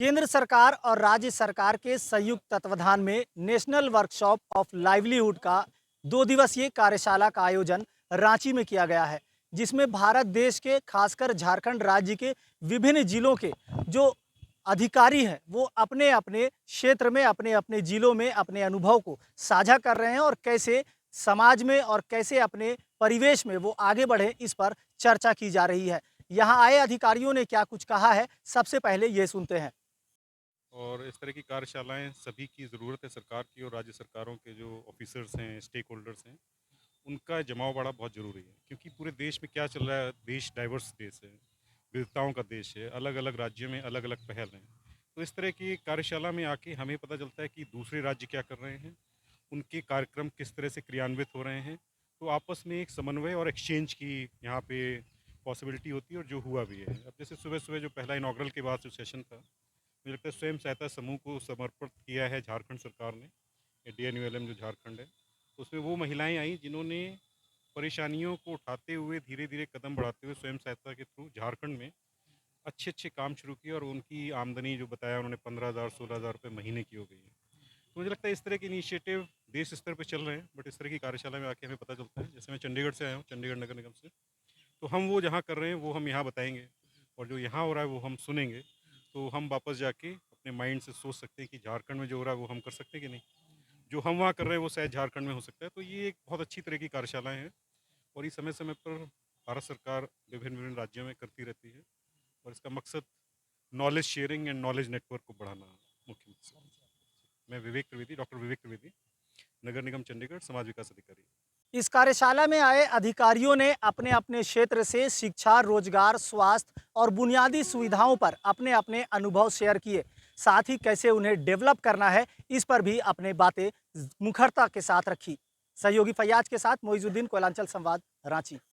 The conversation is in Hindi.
केंद्र सरकार और राज्य सरकार के संयुक्त तत्वाधान में नेशनल वर्कशॉप ऑफ लाइवलीहुड का 2 दिवसीय कार्यशाला का आयोजन रांची में किया गया है, जिसमें भारत देश के खासकर झारखंड राज्य के विभिन्न जिलों के जो अधिकारी हैं वो अपने अपने क्षेत्र में अपने अपने जिलों में अपने अनुभव को साझा कर रहे हैं और कैसे समाज में और कैसे अपने परिवेश में वो आगे बढ़े, इस पर चर्चा की जा रही है। यहाँ आए अधिकारियों ने क्या कुछ कहा है, सबसे पहले ये सुनते हैं। और इस तरह की कार्यशालाएँ सभी की ज़रूरत है, सरकार की और राज्य सरकारों के जो ऑफ़िसर्स हैं, स्टेक होल्डर्स हैं, उनका जमाव बड़ा बहुत ज़रूरी है। क्योंकि पूरे देश में क्या चल रहा है, देश डाइवर्स देश है, विविधताओं का देश है, अलग-अलग राज्यों में अलग-अलग पहल हैं। तो इस तरह की कार्यशाला में आके हमें पता चलता है कि दूसरे राज्य क्या कर रहे हैं, उनके कार्यक्रम किस तरह से क्रियान्वित हो रहे हैं। तो आपस में एक समन्वय और एक्सचेंज की यहाँ पे पॉसिबिलिटी होती है और जो हुआ भी है। अब जैसे सुबह-सुबह जो पहला इनॉग्रल के बाद जो सेशन था, मुझे लगता है स्वयं सहायता समूह को समर्पित किया है झारखंड सरकार ने, डीएनयूएलएम जो झारखंड है। उसमें वो महिलाएं आई जिन्होंने परेशानियों को उठाते हुए धीरे धीरे कदम बढ़ाते हुए स्वयं सहायता के थ्रू झारखंड में अच्छे अच्छे काम शुरू किए और उनकी आमदनी जो बताया उन्होंने 15,000 16,000 रुपये महीने की हो गई है। तो मुझे लगता है इस तरह के इनिशिएटिव देश स्तर पर चल रहे हैं, बट इस तरह की कार्यशाला में आके हमें पता चलता है। जैसे मैं चंडीगढ़ से आया हूँ, चंडीगढ़ नगर निगम से, तो हम वो जहाँ कर रहे हैं वो हम यहाँ बताएंगे और जो यहाँ हो रहा है वो हम सुनेंगे। तो हम वापस जाके अपने माइंड से सोच सकते हैं कि झारखंड में जो हो रहा है वो हम कर सकते हैं कि नहीं, जो हम वहाँ कर रहे हैं वो शायद झारखंड में हो सकता है। तो ये एक बहुत अच्छी तरह की कार्यशालाएँ हैं और ये समय समय पर भारत सरकार विभिन्न विभिन्न राज्यों में करती रहती है और इसका मकसद knowledge sharing and knowledge network को बढ़ाना मुख्य मकसद। मैं विवेक त्रिवेदी, डॉक्टर विवेक त्रिवेदी, नगर निगम चंडीगढ़, समाज विकास अधिकारी। इस कार्यशाला में आए अधिकारियों ने अपने अपने क्षेत्र से शिक्षा, रोजगार, स्वास्थ्य और बुनियादी सुविधाओं पर अपने अपने अनुभव शेयर किए। साथ ही कैसे उन्हें डेवलप करना है, इस पर भी अपने बातें मुखरता के साथ रखी। सहयोगी फैयाज के साथ मोइजुद्दीन, कोयलांचल संवाद, रांची।